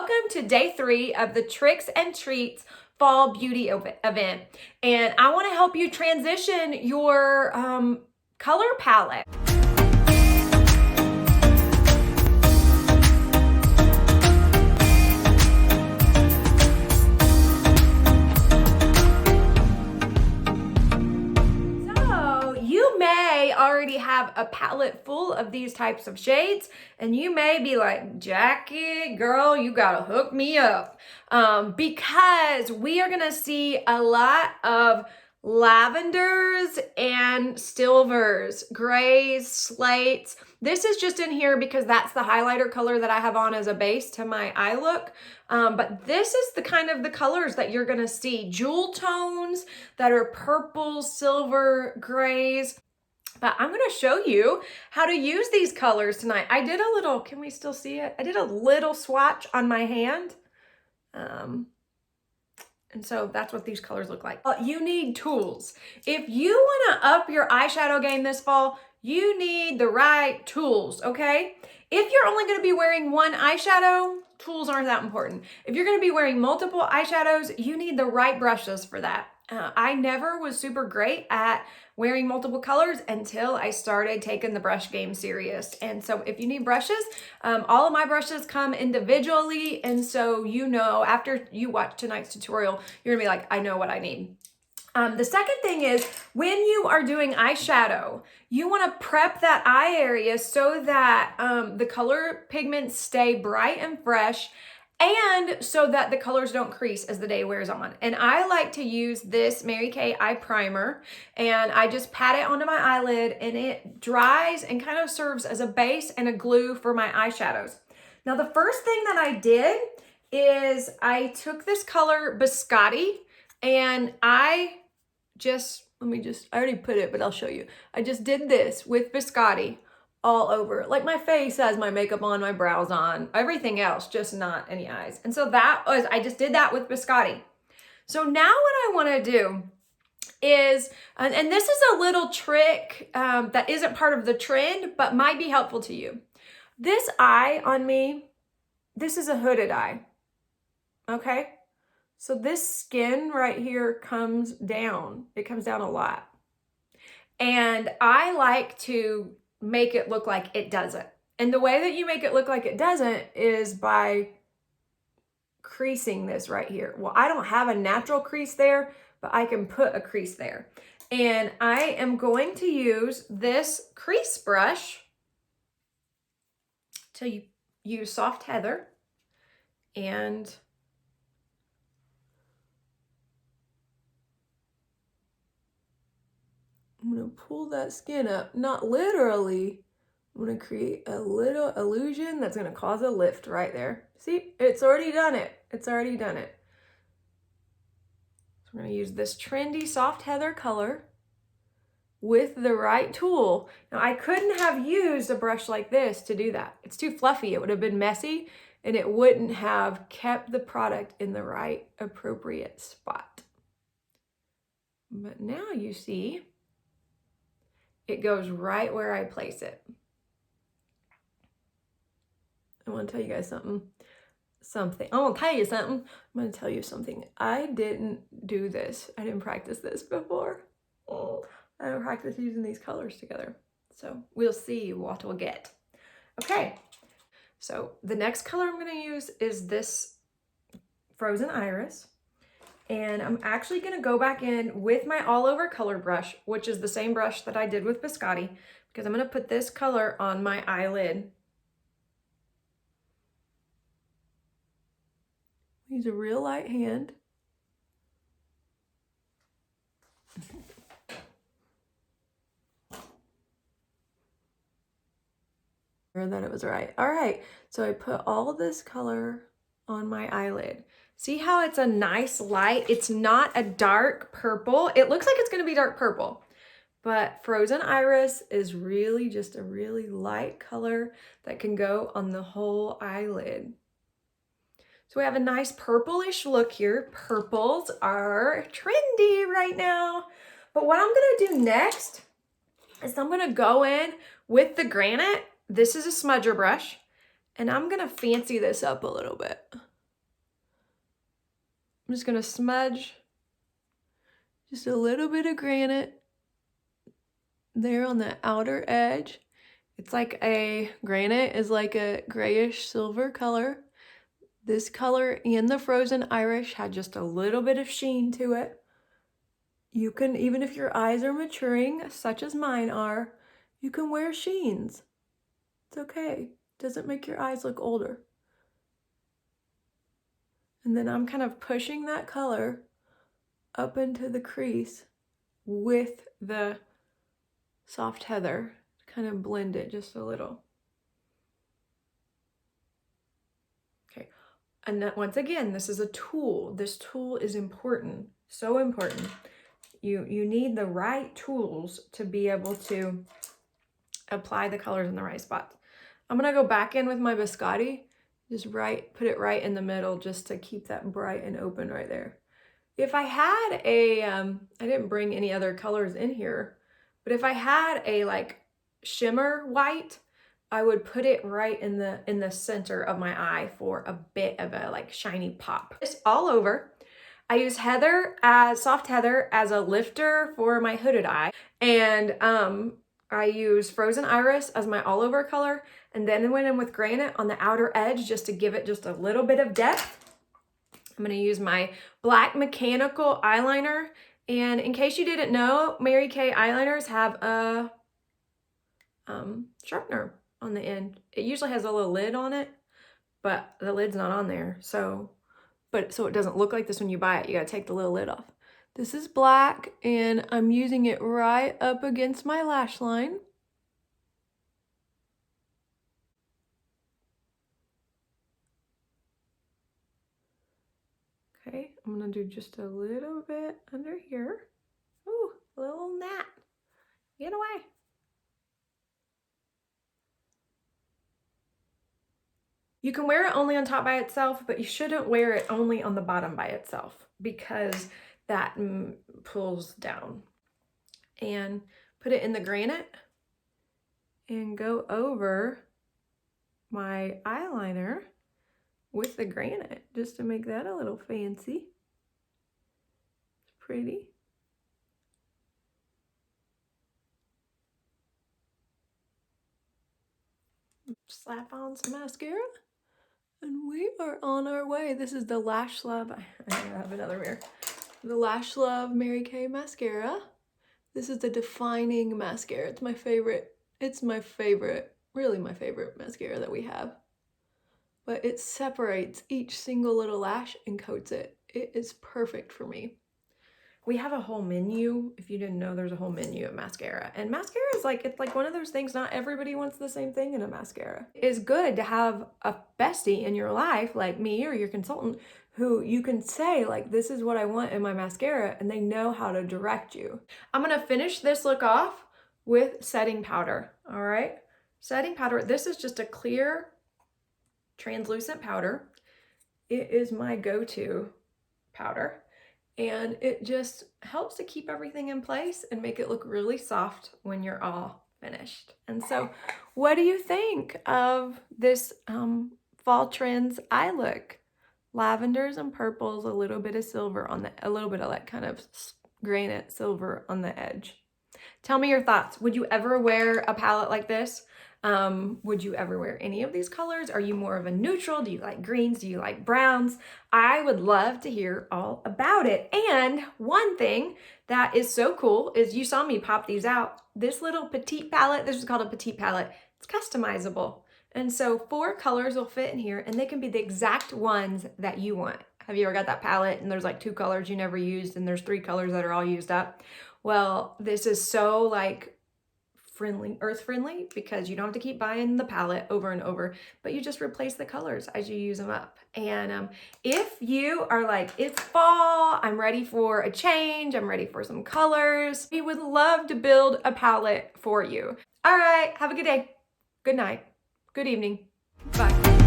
welcome to day 3 of the Tricks and Treats Fall Beauty event. And I want to help you transition your color palette. Already have a palette full of these types of shades, and you may be like, Jacqui, girl, you gotta hook me up, because we are gonna see a lot of lavenders and silvers, grays, slates. This is just in here because that's the highlighter color that I have on as a base to my eye look. But this is the kind of the colors that you're gonna see. Jewel tones that are purple, silver, grays. But I'm going to show you how to use these colors tonight. I did a little, can we still see it? I did a little swatch on my hand. And so that's what these colors look like. You need tools. If you want to up your eyeshadow game this fall, you need the right tools, okay? If you're only going to be wearing one eyeshadow, tools aren't that important. If you're going to be wearing multiple eyeshadows, you need the right brushes for that. I never was super great at wearing multiple colors until I started taking the brush game serious. And so if you need brushes, all of my brushes come individually. And so, you know, after you watch tonight's tutorial, you're gonna be like, I know what I need. The second thing is when you are doing eyeshadow, you want to prep that eye area so that the color pigments stay bright and fresh, and so that the colors don't crease as the day wears on. And I like to use this Mary Kay eye primer, and I just pat it onto my eyelid, and it dries and kind of serves as a base and a glue for my eyeshadows. Now, the first thing that I did is I took this color Biscotti, and I already put it, but I'll show you. I just did this with Biscotti all over. Like my face has my makeup on, my brows on, everything else, just not any eyes. And so I just did that with Biscotti. So now what I want to do is, and this is a little trick that isn't part of the trend, but might be helpful to you. This eye on me, this is a hooded eye, okay? So this skin right here comes down. It comes down a lot. And I like to make it look like it doesn't. And the way that you make it look like it doesn't is by creasing this right here. Well, I don't have a natural crease there, but I can put a crease there. And I am going to use this crease brush to use Soft Heather, and I'm going to pull that skin up, not literally. I'm going to create a little illusion that's going to cause a lift right there. See, it's already done it. It's already done it. So I'm going to use this trendy Soft Heather color with the right tool. Now, I couldn't have used a brush like this to do that. It's too fluffy. It would have been messy, and it wouldn't have kept the product in the right appropriate spot. But now you see, it goes right where I place it. I want to tell you guys something. I want to tell you something. I'm going to tell you something. I didn't do this. I didn't practice this before. I didn't practice using these colors together. So we'll see what we'll get. Okay. So the next color I'm going to use is this Frozen Iris. And I'm actually going to go back in with my all over color brush, which is the same brush that I did with Biscotti, because I'm going to put this color on my eyelid. Use a real light hand. That it was right. All right. So I put all of this color on my eyelid. See how it's a nice light? It's not a dark purple. It looks like it's going to be dark purple, but Frozen Iris is really just a really light color that can go on the whole eyelid. So we have a nice purplish look here. Purples are trendy right now. But what I'm going to do next is I'm going to go in with the Granite. This is a smudger brush, and I'm going to fancy this up a little bit. I'm just gonna smudge just a little bit of Granite there on the outer edge. It's like Granite is like a grayish silver color. This color and the frozen iris had just a little bit of sheen to it. You can, even if your eyes are maturing, such as mine are, you can wear sheens. It's okay. Doesn't make your eyes look older. And then I'm kind of pushing that color up into the crease with the soft heather to kind of blend it just a little. Okay, and once again, this is a tool. This tool is important, so important. You need the right tools to be able to apply the colors in the right spots. I'm gonna go back in with my Biscotti, just put it right in the middle just to keep that bright and open right there. If I had I didn't bring any other colors in here, but if I had a like shimmer white, I would put it right in the center of my eye for a bit of a like shiny pop. It's all over. I use soft heather as a lifter for my hooded eye, and I use frozen iris as my all over color, and then went in with Granite on the outer edge just to give it just a little bit of depth. I'm gonna use my black mechanical eyeliner, and in case you didn't know, Mary Kay eyeliners have a sharpener on the end. It usually has a little lid on it, but the lid's not on there, so it doesn't look like this when you buy it. You gotta take the little lid off. This is black, and I'm using it right up against my lash line. Okay, I'm gonna do just a little bit under here. Ooh, a little gnat. Get away. You can wear it only on top by itself, but you shouldn't wear it only on the bottom by itself because that pulls down. And put it in the Granite and go over my eyeliner with the Granite just to make that a little fancy. It's pretty. Slap on some mascara. And we are on our way. This is the Lash Love. I have another mirror. The Lash Love Mary Kay mascara. This is the defining mascara. It's my favorite. It's my favorite, really my favorite mascara that we have. But it separates each single little lash and coats it. It is perfect for me. We have a whole menu. If you didn't know, there's a whole menu of mascara. And mascara is like, it's like one of those things, not everybody wants the same thing in a mascara. It's good to have a bestie in your life, like me or your consultant, who you can say like, this is what I want in my mascara, and they know how to direct you. I'm gonna finish this look off with setting powder, all right? Setting powder, this is just a clear, translucent powder. It is my go-to powder. And it just helps to keep everything in place and make it look really soft when you're all finished. And so what do you think of this fall trends eye look? Lavenders and purples, a little bit of silver on a little bit of like kind of Granite silver on the edge. Tell me your thoughts. Would you ever wear a palette like this? Would you ever wear any of these colors? Are you more of a neutral? Do you like greens? Do you like browns? I would love to hear all about it. And one thing that is so cool is you saw me pop these out. This little petite palette, this is called a petite palette. It's customizable. And so 4 colors will fit in here, and they can be the exact ones that you want. Have you ever got that palette and there's like 2 colors you never used and there's 3 colors that are all used up? Well, this is so like earth friendly because you don't have to keep buying the palette over and over, but you just replace the colors as you use them up. And if you are like, it's fall, I'm ready for a change, I'm ready for some colors, we would love to build a palette for you. All right, have a good day, good night, good evening, bye.